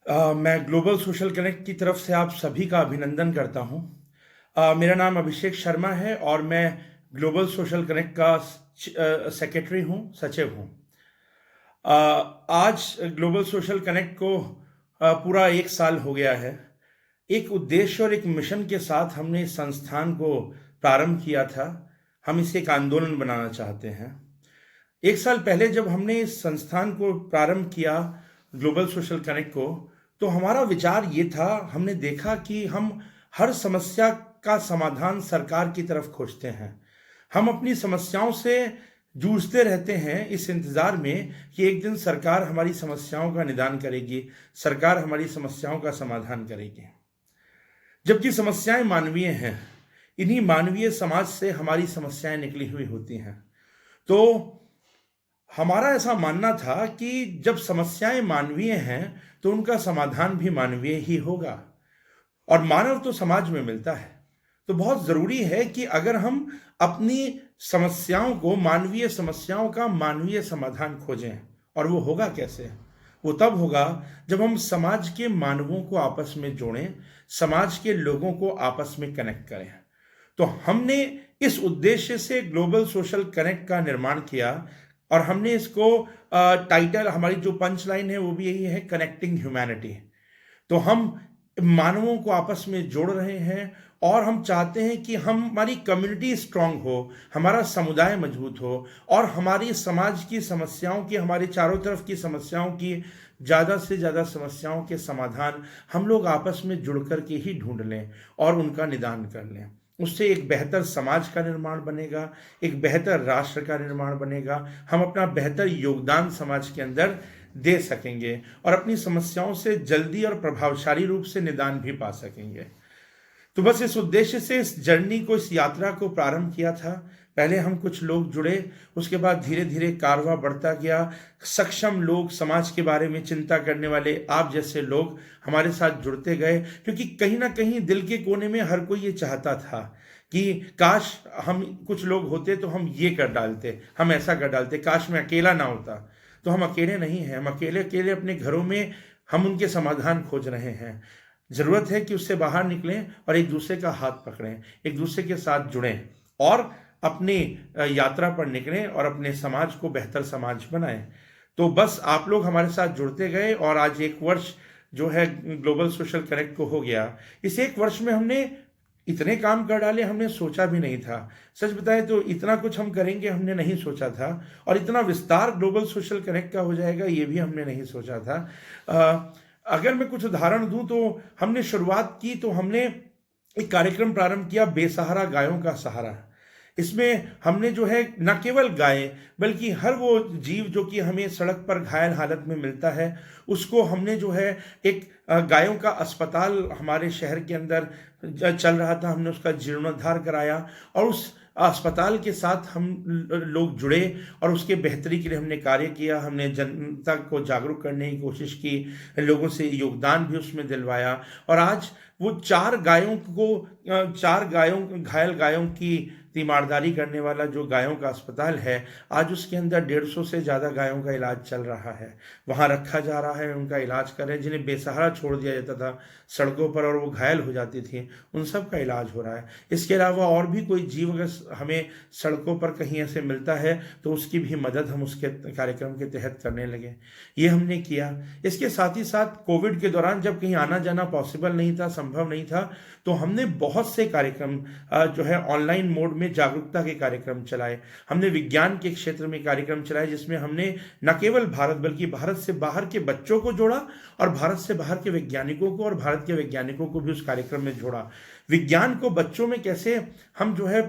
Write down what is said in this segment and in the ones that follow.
मैं global social connect की तरफ से आप सभी का अभिनंदन करता हूं। मेरा नाम अभिषेक शर्मा है और मैं ग्लोबल सोशल कनेक्ट का सेक्रेटरी हूं, सचिव हूं। आज ग्लोबल सोशल कनेक्ट को पूरा 1 साल हो गया है। एक उद्देश्य और एक मिशन के साथ हमने इस संस्थान को प्रारंभ किया था। हम इसे एक आंदोलन बनाना चाहते हैं। 1 साल पहले जब हमने इस संस्थान को प्रारंभ किया, ग्लोबल सोशल कनेक्ट को, तो हमारा विचार ये था, हमने देखा कि हम हर समस्या का समाधान सरकार की तरफ खोजते हैं। हम अपनी समस्याओं से जूझते रहते हैं इस इंतजार में कि एक दिन सरकार हमारी समस्याओं का निदान करेगी, सरकार हमारी समस्याओं का समाधान करेगी। जबकि समस्याएं मानवीय हैं, इन्हीं मानवीय समाज से हमारी समस्याएं निकली हुई होती हैं। तो हमारा ऐसा मानना था कि जब समस्याएं मानवीय हैं तो उनका समाधान भी मानवीय ही होगा, और मानव तो समाज में मिलता है। तो बहुत जरूरी है कि अगर हम अपनी समस्याओं को, मानवीय समस्याओं का मानवीय समाधान खोजें। और वो होगा कैसे? वो तब होगा जब हम समाज के मानवों को आपस में जोड़ें, समाज के लोगों को आपस में कनेक्ट करें। तो हमने इस उद्देश्य से ग्लोबल सोशल कनेक्ट का निर्माण किया, और हमने इसको टाइटल, हमारी जो पंच लाइन है वो भी यही है, कनेक्टिंग ह्यूमैनिटी। तो हम मानवों को आपस में जोड़ रहे हैं, और हम चाहते हैं कि हमारी कम्युनिटी स्ट्रांग हो, हमारा समुदाय मजबूत हो, और हमारी समाज की समस्याओं की, हमारे चारों तरफ की समस्याओं की, ज़्यादा से ज़्यादा समस्याओं के समाधान हम लोग आपस में जुड़ कर के ही ढूंढ लें और उनका निदान कर लें। उससे एक बेहतर समाज का निर्माण बनेगा, एक बेहतर राष्ट्र का निर्माण बनेगा। हम अपना बेहतर योगदान समाज के अंदर दे सकेंगे और अपनी समस्याओं से जल्दी और प्रभावशाली रूप से निदान भी पा सकेंगे। तो बस इस उद्देश्य से इस जर्नी को, इस यात्रा को प्रारंभ किया था। पहले हम कुछ लोग जुड़े, उसके बाद धीरे धीरे कारवां बढ़ता गया। सक्षम लोग, समाज के बारे में चिंता करने वाले आप जैसे लोग हमारे साथ जुड़ते गए, क्योंकि कहीं ना कहीं दिल के कोने में हर कोई ये चाहता था कि काश हम कुछ लोग होते तो हम ये कर डालते, हम ऐसा कर डालते, काश मैं अकेला ना होता। तो हम अकेले नहीं हैं, हम अकेले अकेले अपने घरों में हम उनके समाधान खोज रहे हैं। जरूरत है कि उससे बाहर निकलें और एक दूसरे का हाथ पकड़ें, एक दूसरे के साथ जुड़ें और अपनी यात्रा पर निकलें और अपने समाज को बेहतर समाज बनाएं। तो बस आप लोग हमारे साथ जुड़ते गए, और आज 1 वर्ष जो है ग्लोबल सोशल कनेक्ट को हो गया। इस 1 वर्ष में हमने इतने काम कर डाले, हमने सोचा भी नहीं था। सच बताएं तो इतना कुछ हम करेंगे हमने नहीं सोचा था, और इतना विस्तार ग्लोबल सोशल कनेक्ट का हो जाएगा ये भी हमने नहीं सोचा था। अगर मैं कुछ उदाहरण दूं तो हमने शुरुआत की तो हमने एक कार्यक्रम प्रारंभ किया, बेसहारा गायों का सहारा। इसमें हमने जो है न केवल गाय, बल्कि हर वो जीव जो कि हमें सड़क पर घायल हालत में मिलता है, उसको हमने जो है एक गायों का अस्पताल हमारे शहर के अंदर चल रहा था, हमने उसका जीर्णोद्धार कराया, और उस अस्पताल के साथ हम लोग जुड़े और उसके बेहतरी के लिए हमने कार्य किया। हमने जनता को जागरूक करने की कोशिश की, लोगों से योगदान भी उसमें दिलवाया, और आज वो 4 गायों, घायल गायों की तीमारदारी करने वाला जो गायों का अस्पताल है, आज उसके अंदर 150 से ज़्यादा गायों का इलाज चल रहा है। वहाँ रखा जा रहा है, उनका इलाज कर रहे हैं। जिन्हें बेसहारा छोड़ दिया जाता था सड़कों पर और वो घायल हो जाती थी, उन सब का इलाज हो रहा है। इसके अलावा और भी कोई जीव अगर हमें सड़कों पर कहीं ऐसे मिलता है तो उसकी भी मदद हम उसके कार्यक्रम के तहत करने लगे। ये हमने किया। इसके साथ ही साथ कोविड के दौरान जब कहीं आना जाना पॉसिबल नहीं था, संभव नहीं था, तो हमने बहुत से कार्यक्रम जो है ऑनलाइन मोड में जागरूकता के कार्यक्रम चलाए। हमने विज्ञान के क्षेत्र में कार्यक्रम चलाए, जिसमें हमने न केवल भारत बल्कि भारत से बाहर के बच्चों को जोड़ा, और भारत से बाहर के वैज्ञानिकों को, और भारत के वैज्ञानिकों को भी उस कार्यक्रम में जोड़ा। विज्ञान को बच्चों में कैसे हम जो है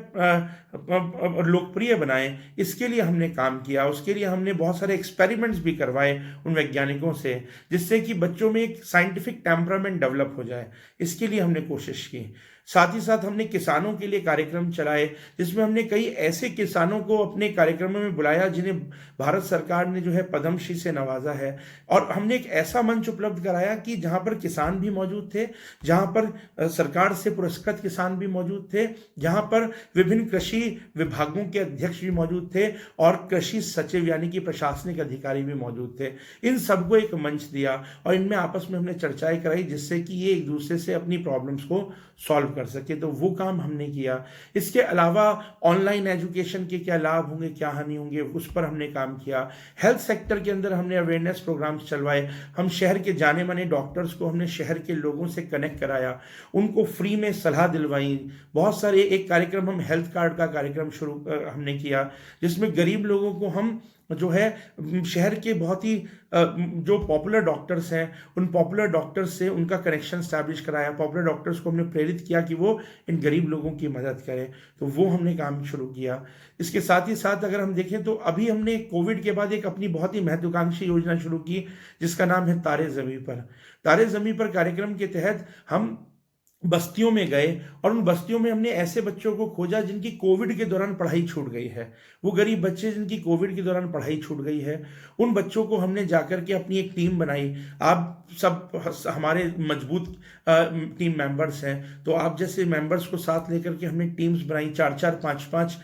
लोकप्रिय बनाएं, इसके लिए हमने काम किया। उसके लिए हमने बहुत सारे एक्सपेरिमेंट्स भी करवाए उन वैज्ञानिकों से, जिससे कि बच्चों में एक साइंटिफिक टेम्परामेंट डेवलप हो जाए। इसके लिए हमने कोशिश की। साथ ही साथ हमने किसानों के लिए कार्यक्रम चलाए, जिसमें हमने कई ऐसे किसानों को अपने कार्यक्रमों में बुलाया जिन्हें भारत सरकार ने जो है पद्मश्री से नवाजा है। और हमने एक ऐसा मंच उपलब्ध कराया कि जहां पर किसान भी मौजूद थे, जहां पर सरकार से पुरस्कृत किसान भी मौजूद थे, जहां पर विभिन्न कृषि विभागों के अध्यक्ष भी मौजूद थे और कृषि सचिव यानी कि प्रशासनिक अधिकारी भी मौजूद थे। इन सबको एक मंच दिया और इनमें आपस में हमने चर्चाएं कराई, जिससे कि ये एक दूसरे से अपनी प्रॉब्लम्स को सॉल्व कर सके। तो वो काम हमने किया। इसके अलावा ऑनलाइन एजुकेशन के क्या लाभ होंगे, क्या हानि होंगे, उस पर हमने काम किया। हेल्थ सेक्टर के अंदर हमने अवेयरनेस प्रोग्राम्स चलवाए। हम शहर के जाने माने डॉक्टर्स को हमने शहर के लोगों से कनेक्ट कराया, उनको फ्री में सलाह दिलवाई। बहुत सारे एक कार्यक्रम हम हेल्थ कार्ड का कार्यक्रम शुरू हमने किया, जिसमें गरीब लोगों को हम जो है शहर के बहुत ही जो पॉपुलर डॉक्टर्स हैं, उन पॉपुलर डॉक्टर्स से उनका कनेक्शन स्टैब्लिश कराया। पॉपुलर डॉक्टर्स को हमने प्रेरित किया कि वो इन गरीब लोगों की मदद करें। तो वो हमने काम शुरू किया। इसके साथ ही साथ अगर हम देखें तो अभी हमने कोविड के बाद एक अपनी बहुत ही महत्वाकांक्षी योजना शुरू की, जिसका नाम है तारे ज़मीं पर। तारे ज़मीं पर कार्यक्रम के तहत हम बस्तियों में गए और उन बस्तियों में हमने ऐसे बच्चों को खोजा जिनकी कोविड के दौरान पढ़ाई छूट गई है। वो गरीब बच्चे जिनकी कोविड के दौरान पढ़ाई छूट गई है, उन बच्चों को हमने जाकर के अपनी एक टीम बनाई। आप सब हमारे मजबूत टीम मेंबर्स हैं, तो आप जैसे मेंबर्स को साथ लेकर के हमने टीम्स बनाई। 4-4, 5-5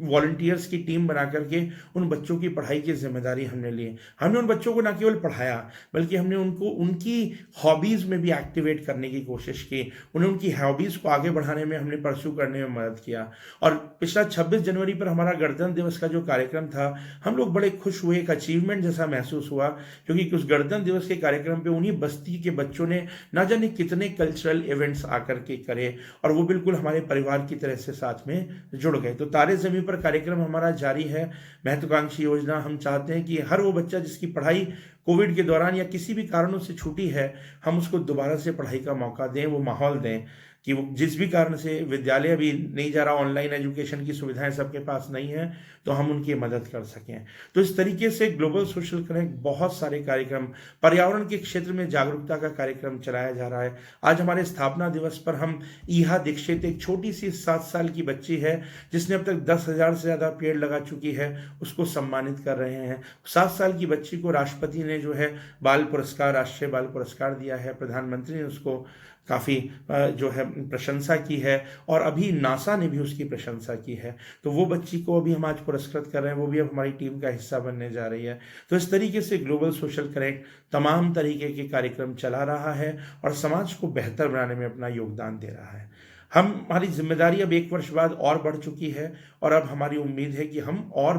वॉलंटियर्स की टीम बना करके उन बच्चों की पढ़ाई की जिम्मेदारी हमने ली। हमने उन बच्चों को न केवल पढ़ाया, बल्कि हमने उनको उनकी हॉबीज़ में भी एक्टिवेट करने की कोशिश की। उन्हें उनकी हॉबीज़ को आगे बढ़ाने में हमने परस्यू करने में मदद किया। और पिछला 26 जनवरी पर हमारा गणतंत्र दिवस का जो कार्यक्रम था, हम लोग बड़े खुश हुए, एक अचीवमेंट जैसा महसूस हुआ, क्योंकि उस गणतंत्र दिवस के कार्यक्रम पे उन्हीं बस्ती के बच्चों ने ना जाने कितने कल्चरल इवेंट्स आकर के करे और वो बिल्कुल हमारे परिवार की तरह से साथ में जुड़ गए। तो तारे ज़मीं पर कार्यक्रम हमारा जारी है, महत्वाकांक्षी योजना। हम चाहते हैं कि हर वो बच्चा जिसकी पढ़ाई कोविड के दौरान या किसी भी कारणों से छूटी है, हम उसको दोबारा से पढ़ाई का मौका दें, वो माहौल दें कि वो जिस भी कारण से विद्यालय अभी नहीं जा रहा, ऑनलाइन एजुकेशन की सुविधाएं सबके पास नहीं है, तो हम उनकी मदद कर सकें। तो इस तरीके से ग्लोबल सोशल कनेक्ट बहुत सारे कार्यक्रम, पर्यावरण के क्षेत्र में जागरूकता का कार्यक्रम चलाया जा रहा है। आज हमारे स्थापना दिवस पर हम ईहा दीक्षित, एक छोटी सी 7 साल की बच्ची है जिसने अब तक 10,000 से ज़्यादा पेड़ लगा चुकी है, उसको सम्मानित कर रहे हैं। 7 साल की बच्ची को राष्ट्रपति ने जो है बाल पुरस्कार, राष्ट्रीय बाल पुरस्कार दिया है। प्रधानमंत्री ने उसको काफ़ी जो है प्रशंसा की है और अभी नासा ने भी उसकी प्रशंसा की है। तो वो बच्ची को अभी हम आज पुरस्कृत कर रहे हैं, वो भी अब हमारी टीम का हिस्सा बनने जा रही है। तो इस तरीके से ग्लोबल सोशल कनेक्ट तमाम तरीके के कार्यक्रम चला रहा है और समाज को बेहतर बनाने में अपना योगदान दे रहा है। हमारी जिम्मेदारी अब 1 वर्ष बाद और बढ़ चुकी है और अब हमारी उम्मीद है कि हम और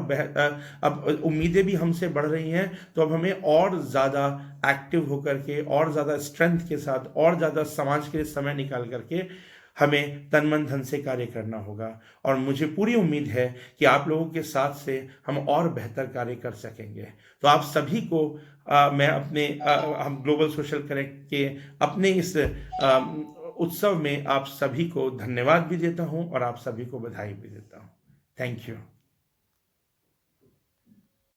अब उम्मीदें भी हमसे बढ़ रही हैं, तो अब हमें और ज़्यादा एक्टिव होकर के, और ज़्यादा स्ट्रेंथ के साथ, और ज़्यादा समाज के लिए समय निकाल करके हमें तन मन धन से कार्य करना होगा। और मुझे पूरी उम्मीद है कि आप लोगों के साथ से हम और बेहतर कार्य कर सकेंगे। तो आप सभी को मैं अपने हम ग्लोबल सोशल कनेक्ट के अपने इस उत्सव में आप सभी को धन्यवाद भी देता हूं और आप सभी को बधाई भी देता हूं। Thank you.